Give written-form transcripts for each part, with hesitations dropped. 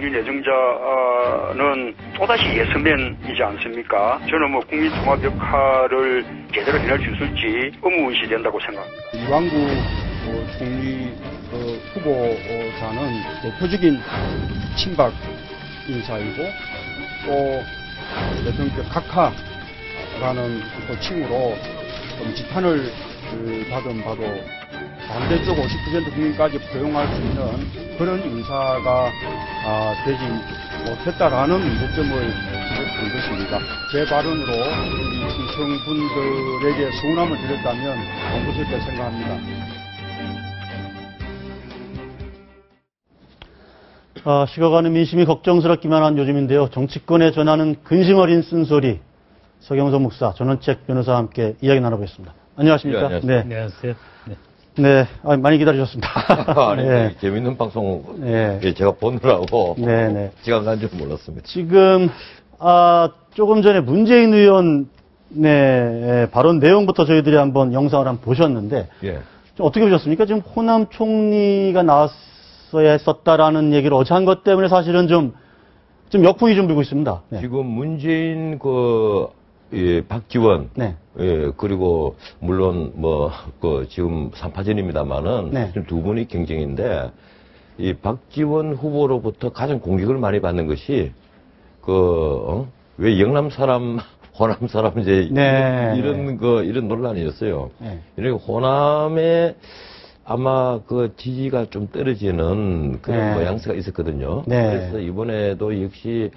총리 내정자는 또다시 예서맨이지 않습니까? 저는 뭐 국민 통합 역할을 제대로 해낼 수 있을지 의무의식이 된다고 생각합니다. 이완구 총리 후보자는 대표적인 친박 인사이고 또 대통령 각하라는 칭으로 좀 지탄을 받은 바도 반대쪽 50% 국민까지 포용할 수 있는 그런 인사가 되지 못했다라는 문제점을 지적한 것입니다. 제 발언으로 이 시청분들에게 서운함을 드렸다면 공부스럽게 생각합니다. 식어가는 민심이 걱정스럽기만 한 요즘인데요. 정치권에 전하는 근심 어린 쓴소리. 서경석 목사, 전원책 변호사와 함께 이야기 나눠보겠습니다. 안녕하십니까? 네, 네. 안녕하세요. 네. 네, 많이 기다리셨습니다. 아니, 네. 재밌는 방송 네. 제가 보느라고 네. 시간 간 줄 몰랐습니다. 지금 조금 전에 문재인 의원의 발언 내용부터 저희들이 한번 영상을 한번 보셨는데 예. 좀 어떻게 보셨습니까? 지금 호남 총리가 나왔어야 했었다라는 얘기를 어제 한 것 때문에 사실은 좀 역풍이 좀 불고 있습니다. 네. 지금 문재인 박지원, 네. 예, 그리고 물론 지금 3파전입니다만은 네. 지금 두 분이 경쟁인데 이 박지원 후보로부터 가장 공격을 많이 받는 것이 왜 영남 사람 호남 사람 이제 네. 이런 논란이었어요. 네. 이렇게 호남에 아마 지지가 좀 떨어지는 그런 네. 모양새가 있었거든요. 네. 그래서 이번에도 역시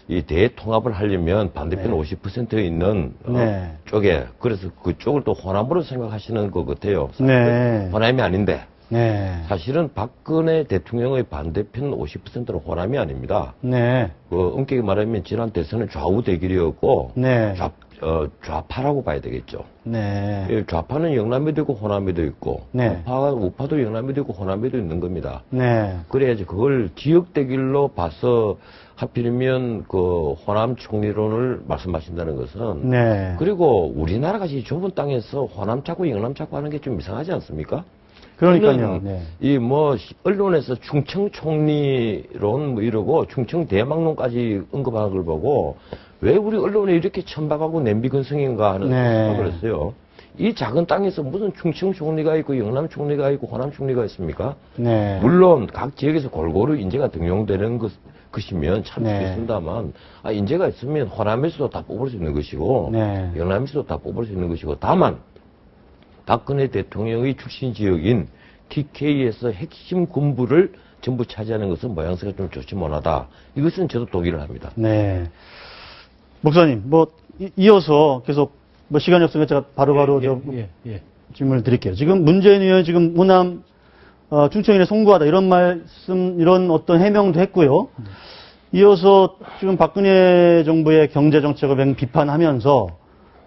이 대통합을 하려면 반대편 네. 50%에 있는 네. 쪽에 그래서 그쪽을 또 호남으로 생각하시는 것 같아요. 네. 호남이 아닌데 네. 사실은 박근혜 대통령의 반대편 50%는 호남이 아닙니다. 네. 엄격히 말하면 지난 대선은 좌우 대결이었고 네. 좌파라고 봐야 되겠죠. 네. 좌파는 영남에도 있고 호남에도 있고 네. 우파도 영남에도 있고 호남에도 있는 겁니다. 네. 그래야지 그걸 지역 대결로 봐서 하필이면 호남 총리론을 말씀하신다는 것은 네. 그리고 우리나라 같이 좁은 땅에서 호남 찾고 영남 찾고 하는 게 좀 이상하지 않습니까? 그러니까요. 네. 언론에서 충청 총리론 이러고 충청 대망론까지 언급하는 걸 보고 왜 우리 언론에 이렇게 천박하고 냄비근성인가 하는 생각을 했어요. 이 작은 땅에서 무슨 충청 총리가 있고 영남 총리가 있고 호남 총리가 있습니까? 네. 물론 각 지역에서 골고루 인재가 등용되는 것이면 참 네. 좋겠습니다만 인재가 있으면 호남에서도 다 뽑을 수 있는 것이고 네. 영남에서도 다 뽑을 수 있는 것이고 다만 박근혜 대통령의 출신 지역인 TK에서 핵심 군부를 전부 차지하는 것은 모양새가 좀 좋지 못하다. 이것은 저도 동의를 합니다. 네. 목사님, 이어서 계속 시간이 없으니까 제가 바로바로 질문을 드릴게요. 지금 문재인 의원이 지금 호남 충청인에 송구하다 이런 말씀, 이런 어떤 해명도 했고요. 이어서 지금 박근혜 정부의 경제 정책을 비판하면서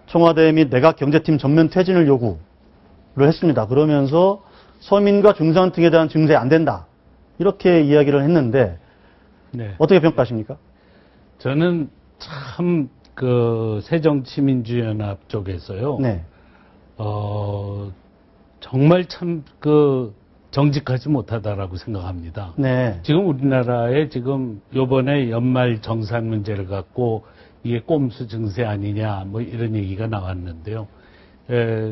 청와대 및 내각 경제팀 전면 퇴진을 요구를 했습니다. 그러면서 서민과 중산층에 대한 증세 안 된다. 이렇게 이야기를 했는데 네. 어떻게 평가하십니까? 저는 참 새정치민주연합 쪽에서요. 네. 정말 참 정직하지 못하다라고 생각합니다. 네. 지금 우리나라에 지금 요번에 연말 정산 문제를 갖고 이게 꼼수 증세 아니냐 이런 얘기가 나왔는데요.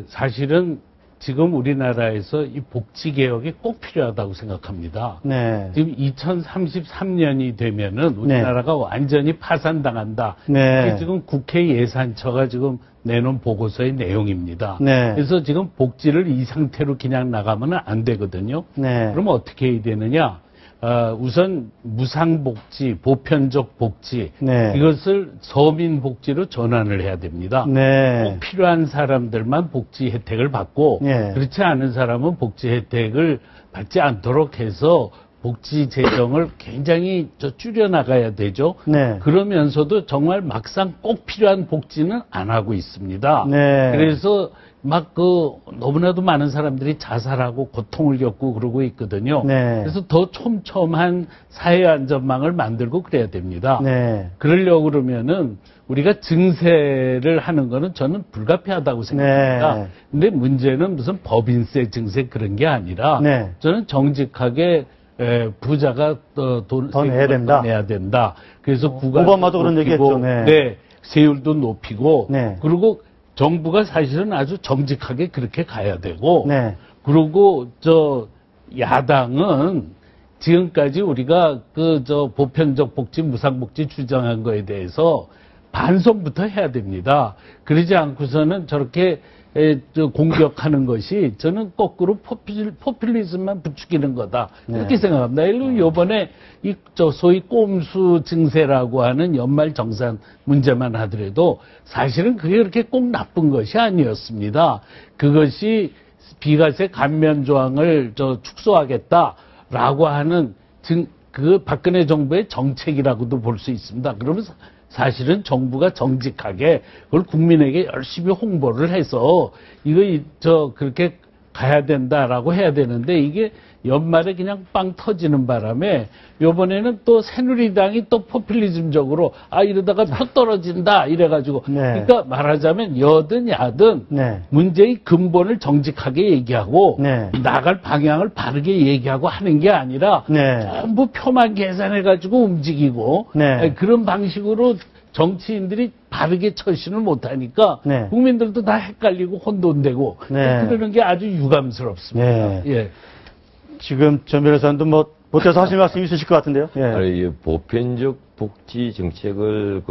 사실은 지금 우리나라에서 이 복지 개혁이 꼭 필요하다고 생각합니다. 네. 지금 2033년이 되면은 우리나라가 완전히 파산당한다. 네. 이게 지금 국회 예산처가 지금 내놓은 보고서의 내용입니다. 네. 그래서 지금 복지를 이 상태로 그냥 나가면 안 되거든요. 네. 그럼 어떻게 해야 되느냐? 우선 무상복지, 보편적 복지, 네. 이것을 서민복지로 전환을 해야 됩니다. 네. 꼭 필요한 사람들만 복지 혜택을 받고 네. 그렇지 않은 사람은 복지 혜택을 받지 않도록 해서 복지 재정을 굉장히 줄여나가야 되죠. 네. 그러면서도 정말 막상 꼭 필요한 복지는 안 하고 있습니다. 네. 그래서 너무나도 많은 사람들이 자살하고 고통을 겪고 그러고 있거든요. 네. 그래서 더 촘촘한 사회안전망을 만들고 그래야 됩니다. 네. 그러려고 그러면은 우리가 증세를 하는 거는 저는 불가피하다고 생각합니다. 네. 근데 문제는 무슨 법인세 증세 그런 게 아니라 네. 저는 정직하게 부자가 더 내야 된다. 내야 된다. 그래서 오바마도 그런 얘기했죠. 네. 네, 세율도 높이고, 네. 그리고 정부가 사실은 아주 정직하게 그렇게 가야 되고, 네. 그리고 야당은 지금까지 우리가 보편적 복지, 무상복지 주장한 거에 대해서 반성부터 해야 됩니다. 그러지 않고서는 저렇게 공격하는 것이 저는 거꾸로 포퓰리즘만 부추기는 거다. 이렇게 생각합니다. 예를 들어 요번에 소위 꼼수 증세라고 하는 연말 정산 문제만 하더라도 사실은 그게 그렇게 꼭 나쁜 것이 아니었습니다. 그것이 비과세 감면 조항을 축소하겠다라고 하는 그 박근혜 정부의 정책이라고도 볼 수 있습니다. 그러면서 사실은 정부가 정직하게 그걸 국민에게 열심히 홍보를 해서 그렇게 가야 된다라고 해야 되는데 이게 연말에 그냥 빵 터지는 바람에 요번에는 또 새누리당이 또 포퓰리즘적으로 이러다가 표 떨어진다 이래가지고 네. 그러니까 말하자면 여든 야든 네. 문제의 근본을 정직하게 얘기하고 네. 나갈 방향을 바르게 얘기하고 하는 게 아니라 네. 전부 표만 계산해가지고 움직이고 네. 그런 방식으로 정치인들이 바르게 처신을 못하니까 네. 국민들도 다 헷갈리고 혼돈되고 네. 그러는 게 아주 유감스럽습니다. 네. 예. 지금 전 변호사님도 보태서 하실 말씀 있으실 것 같은데요. 예. 아니, 이 보편적 복지 정책을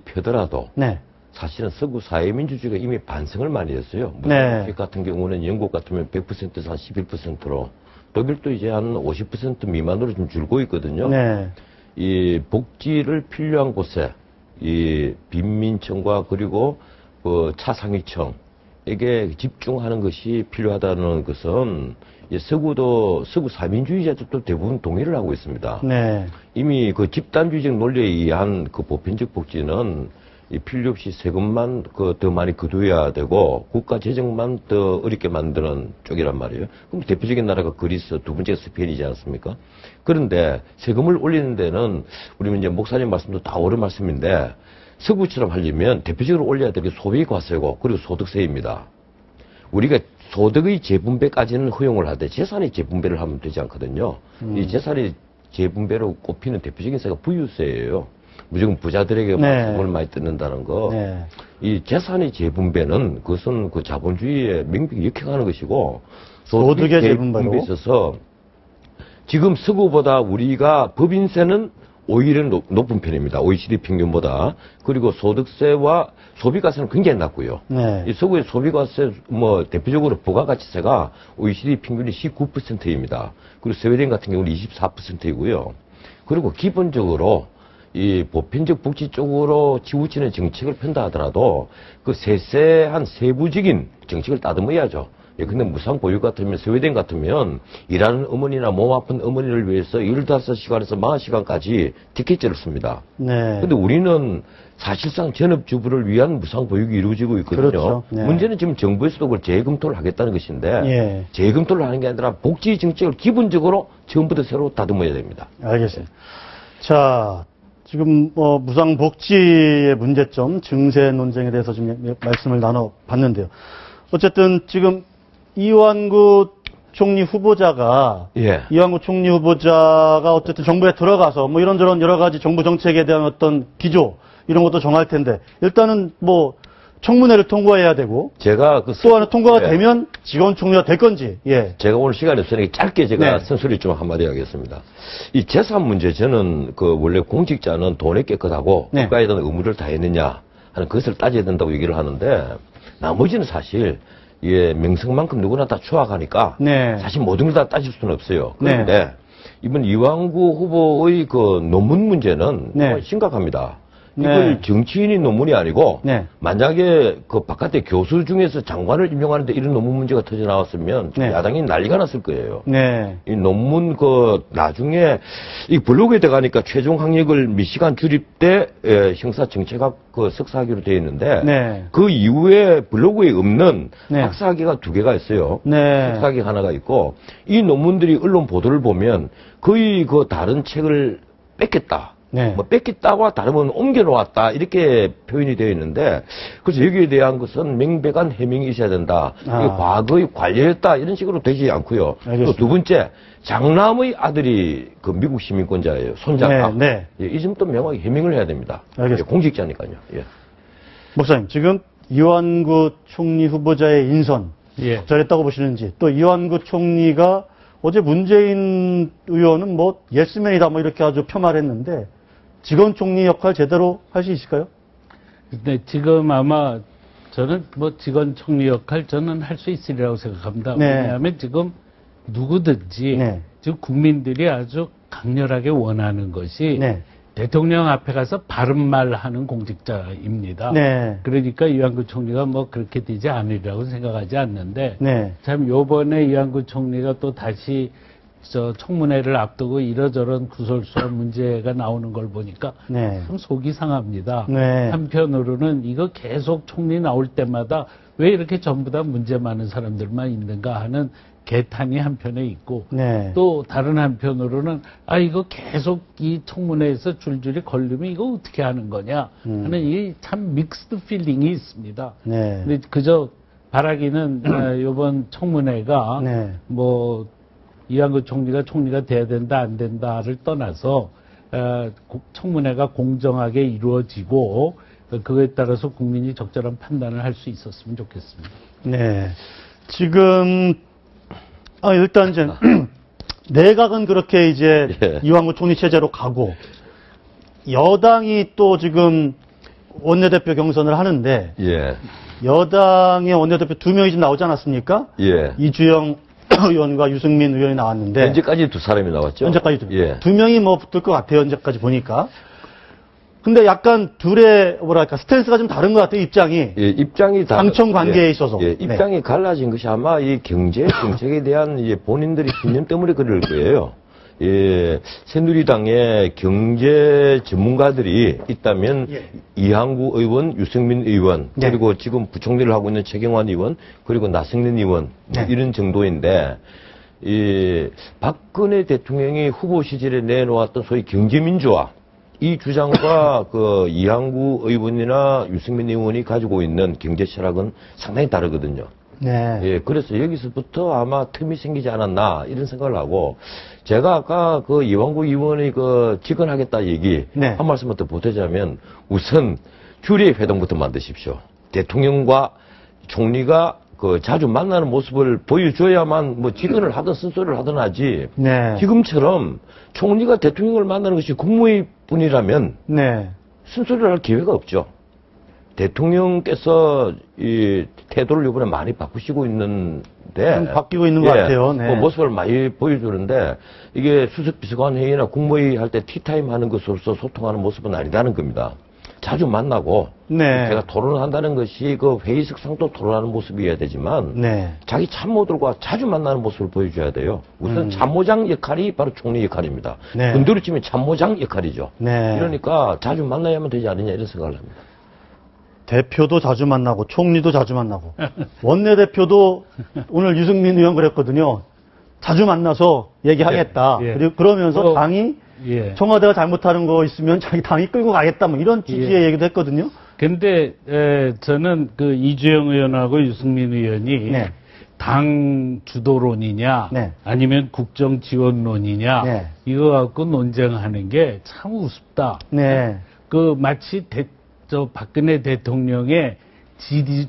펴더라도 네. 사실은 서구 사회민주주의가 이미 반성을 많이 했어요. 네. 무상복지 같은 경우는 영국 같으면 100%에서 한 11%로 독일도 이제 한 50% 미만으로 좀 줄고 있거든요. 네. 이 복지를 필요한 곳에 이 빈민청과 그리고 차상위청에게 집중하는 것이 필요하다는 것은 서구 사민주의자들도 대부분 동의를 하고 있습니다. 네. 이미 그 집단주의적 논리에 의한 그 보편적 복지는 필요 없이 세금만 더 많이 거둬야 되고 국가 재정만 더 어렵게 만드는 쪽이란 말이에요. 그럼 대표적인 나라가 그리스, 두 번째가 스페인이지 않습니까? 그런데 세금을 올리는 데는 우리 이제 목사님 말씀도 다 옳은 말씀인데 서구처럼 하려면 대표적으로 올려야 될 게 소비과세고 그리고 소득세입니다. 우리가 소득의 재분배까지는 허용을 하되 재산의 재분배를 하면 되지 않거든요. 이 재산의 재분배로 꼽히는 대표적인 세가 부유세예요. 무조건 부자들에게 돈을 많이 뜯는다는 거. 네. 이 재산의 재분배는 그것은 그 자본주의에 명백히 역행하는 것이고 소득의 재분배로 있어서 지금 서구보다 우리가 법인세는 오히려 높은 편입니다. OECD 평균보다. 그리고 소득세와 소비과세는 굉장히 낮고요. 네. 이 서구의 소비과세 대표적으로 부가가치세가 OECD 평균이 19%입니다. 그리고 스웨덴 같은 경우는 24%이고요. 그리고 기본적으로 이 보편적 복지 쪽으로 치우치는 정책을 편다 하더라도 그 세세한 세부적인 정책을 따듬어야죠. 근데 무상보육 같으면 스웨덴 같으면 일하는 어머니나 몸 아픈 어머니를 위해서 15시간에서 40시간까지 티켓제를 씁니다. 네. 근데 우리는 사실상 전업주부를 위한 무상보육이 이루어지고 있거든요. 그렇죠. 네. 문제는 지금 정부에서도 그걸 재검토를 하겠다는 것인데 예. 재검토를 하는 게 아니라 복지 정책을 기본적으로 처음부터 새로 다듬어야 됩니다. 알겠습니다. 자, 지금 무상복지의 문제점, 증세 논쟁에 대해서 좀 말씀을 나눠봤는데요. 어쨌든 지금 이완구 총리 후보자가 이완구 총리 후보자가 어쨌든 정부에 들어가서 이런저런 여러 가지 정부 정책에 대한 어떤 기조 이런 것도 정할 텐데 일단은 청문회를 통과해야 되고 제가 또 하나 통과가 되면 지원 총리가 될 건지. 예. 제가 오늘 시간이 없으니까 짧게 제가 선소리 좀 한마디 하겠습니다. 이 재산 문제 저는 원래 공직자는 돈에 깨끗하고 국가에 대한 의무를 다했느냐 하는 그것을 따져야 된다고 얘기를 하는데 나머지는 사실 명성만큼 누구나 다 추악하니까 사실 모든 걸 다 따질 수는 없어요. 그런데 이번 이완구 후보의 논문 문제는 심각합니다. 이걸 정치인이 논문이 아니고 만약에 바깥에 교수 중에서 장관을 임명하는데 이런 논문 문제가 터져 나왔으면 야당이 난리가 났을 거예요. 이 논문 나중에 이 블로그에 들어가니까 최종 학력을 미시간 주립대 형사정책학 석사학위로 되어 있는데 그 이후에 블로그에 없는 학사학위가 2개가 있어요. 석사학위 하나가 있고 이 논문들이 언론 보도를 보면 거의 다른 책을 뺏겼다. 네. 뭐 뺏겼다와 다르면 옮겨놓았다 이렇게 표현이 되어 있는데 그래서 여기에 대한 것은 명백한 해명이 있어야 된다. 이게 과거의 관례였다 이런 식으로 되지 않고요. 또 두 번째 장남의 아들이 그 미국 시민권자예요. 손자가. 네. 예, 이 점도 명확히 해명을 해야 됩니다. 알겠습니다. 예, 공직자니까요. 예. 목사님, 지금 이완구 총리 후보자의 인선 예. 잘했다고 보시는지, 또 이완구 총리가 어제 문재인 의원은 뭐 예스맨이다 뭐 이렇게 아주 폄하했는데 직원 총리 역할 제대로 할 수 있을까요? 근데 지금 아마 저는 뭐 직원 총리 역할 저는 할 수 있으리라고 생각합니다. 네. 왜냐하면 지금 누구든지 네. 지금 국민들이 아주 강렬하게 원하는 것이 네. 대통령 앞에 가서 바른 말 하는 공직자입니다. 네. 그러니까 이완구 총리가 뭐 그렇게 되지 않으리라고 생각하지 않는데 네. 참 요번에 이완구 총리가 또 다시 저 청문회를 앞두고 이러저런 구설수한 문제가 나오는 걸 보니까 네. 참 속이 상합니다. 네. 한편으로는 이거 계속 총리 나올 때마다 왜 이렇게 전부 다 문제 많은 사람들만 있는가 하는 개탄이 한편에 있고 네. 또 다른 한편으로는 아 이거 계속 이 청문회에서 줄줄이 걸리면 이거 어떻게 하는 거냐 하는 이 참 믹스드 필링이 있습니다. 네. 근데 그저 바라기는 이번 청문회가 네. 뭐 이완구 총리가 돼야 된다 안 된다를 떠나서 청문회가 공정하게 이루어지고 그거에 따라서 국민이 적절한 판단을 할 수 있었으면 좋겠습니다. 네. 지금 일단 이제 내각은 그렇게 이제 예. 이완구 총리 체제로 가고 여당이 또 지금 원내대표 경선을 하는데 예. 여당의 원내대표 2명이 지금 나오지 않았습니까? 예. 이주영 의원과 유승민 의원이 나왔는데 현재까지 두 사람이 나왔죠? 현재까지 예. 2명이 뭐 붙을 것 같아요. 현재까지 보니까. 근데 약간 둘의 뭐랄까 스탠스가 좀 다른 것 같아요. 입장이. 예, 입장이 당청 관계에 있어서. 예, 입장이 갈라진 것이 아마 이 경제 정책에 대한 이제 본인들의 신념 때문에 그럴 거예요. 예, 새누리당의 경제 전문가들이 있다면 이항구 의원, 유승민 의원, 네. 그리고 지금 부총리를 하고 있는 최경환 의원, 그리고 나성민 의원 뭐 이런 정도인데 이 박근혜 대통령이 후보 시절에 내놓았던 소위 경제민주화 이 주장과 그 이항구 의원이나 유승민 의원이 가지고 있는 경제 철학은 상당히 다르거든요. 네. 예, 그래서 여기서부터 아마 틈이 생기지 않았나 이런 생각을 하고 제가 아까 그 이완구 의원의 그 직언하겠다 얘기 네. 한 말씀만 더 보태자면 우선 규례 회동부터 만드십시오. 대통령과 총리가 그 자주 만나는 모습을 보여줘야만 뭐 직언을 하든 쓴소리를 하든 하지. 네. 지금처럼 총리가 대통령을 만나는 것이 국무회의 뿐이라면 네. 쓴소리를 할 기회가 없죠. 대통령께서 이 태도를 이번에 많이 바꾸시고 있는데 좀 바뀌고 있는 것 같아요. 네. 뭐 모습을 많이 보여주는데 이게 수석비서관 회의나 국무회의 할 때 티타임 하는 것으로서 소통하는 모습은 아니다는 겁니다. 자주 만나고 네. 제가 토론을 한다는 것이 그 회의석상도 토론하는 모습이어야 되지만 네. 자기 참모들과 자주 만나는 모습을 보여줘야 돼요. 우선 참모장 역할이 바로 총리 역할입니다. 네. 군대로 치면 참모장 역할이죠. 네. 이러니까 자주 만나야만 되지 않느냐 이런 생각을 합니다. 대표도 자주 만나고 총리도 자주 만나고 원내대표도 오늘 유승민 의원 그랬거든요. 자주 만나서 얘기하겠다. 예. 그리고 그러면서 당이 예. 청와대가 잘못하는 거 있으면 자기 당이 끌고 가겠다. 뭐 이런 취지의 얘기도 했거든요. 근데 저는 그 이주영 의원하고 유승민 의원이 네. 당 주도론이냐 네. 아니면 국정 지원론이냐 네. 이거 갖고 논쟁하는 게 참 우습다. 네. 그 마치 박근혜 대통령의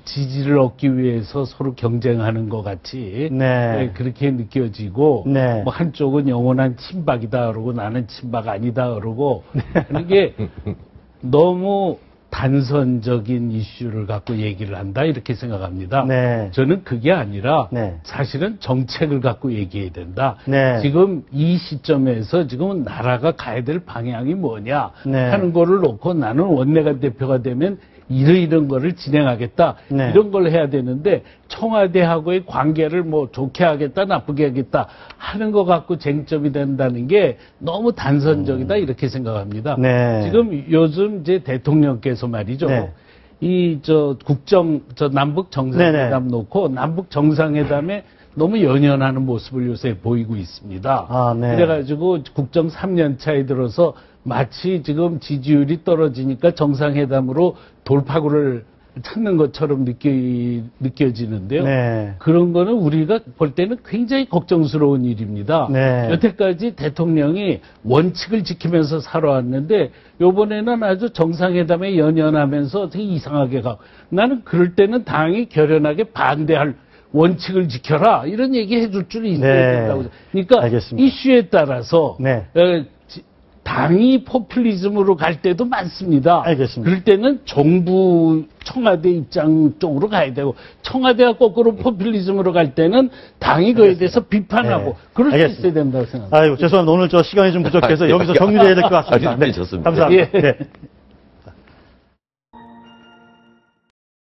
지지를 얻기 위해서 서로 경쟁하는 것 같이 네. 그렇게 느껴지고 네. 뭐 한쪽은 영원한 친박이다 그러고 나는 친박 아니다 그러고 이게 너무 단선적인 이슈를 갖고 얘기를 한다 이렇게 생각합니다. 네. 저는 그게 아니라 네. 사실은 정책을 갖고 얘기해야 된다. 네. 지금 이 시점에서 지금 나라가 가야 될 방향이 뭐냐 네. 하는 거를 놓고 나는 원내가 대표가 되면 이런 거를 진행하겠다. 네. 이런 걸 해야 되는데 청와대하고의 관계를 뭐 좋게 하겠다 나쁘게 하겠다 하는 거 갖고 쟁점이 된다는 게 너무 단선적이다 이렇게 생각합니다. 네. 지금 요즘 이제 대통령께서 말이죠. 네. 남북 정상회담 네네. 놓고 남북 정상회담에 너무 연연하는 모습을 요새 보이고 있습니다. 아, 네. 그래가지고 국정 3년 차에 들어서 마치 지금 지지율이 떨어지니까 정상회담으로 돌파구를 찾는 것처럼 느껴지는데요. 네. 그런 거는 우리가 볼 때는 굉장히 걱정스러운 일입니다. 네. 여태까지 대통령이 원칙을 지키면서 살아왔는데 요번에는 아주 정상회담에 연연하면서 되게 이상하게 가고 나는 그럴 때는 당이 결연하게 반대할 원칙을 지켜라 이런 얘기 해줄 줄이 있어야 네. 된다고. 그러니까 알겠습니다. 이슈에 따라서 네. 당이 포퓰리즘으로 갈 때도 많습니다. 알겠습니다. 그럴 때는 정부 청와대 입장 쪽으로 가야 되고 청와대가 거꾸로 포퓰리즘으로 갈 때는 당이 그에 대해서 비판하고 네. 그럴 수 알겠습니다. 있어야 된다고 생각합니다. 아이고 죄송합니다. 오늘 저 시간이 좀 부족해서 여기서 정리해야 될 것 같습니다. 네, 좋습니다. 감사합니다. 예. 네.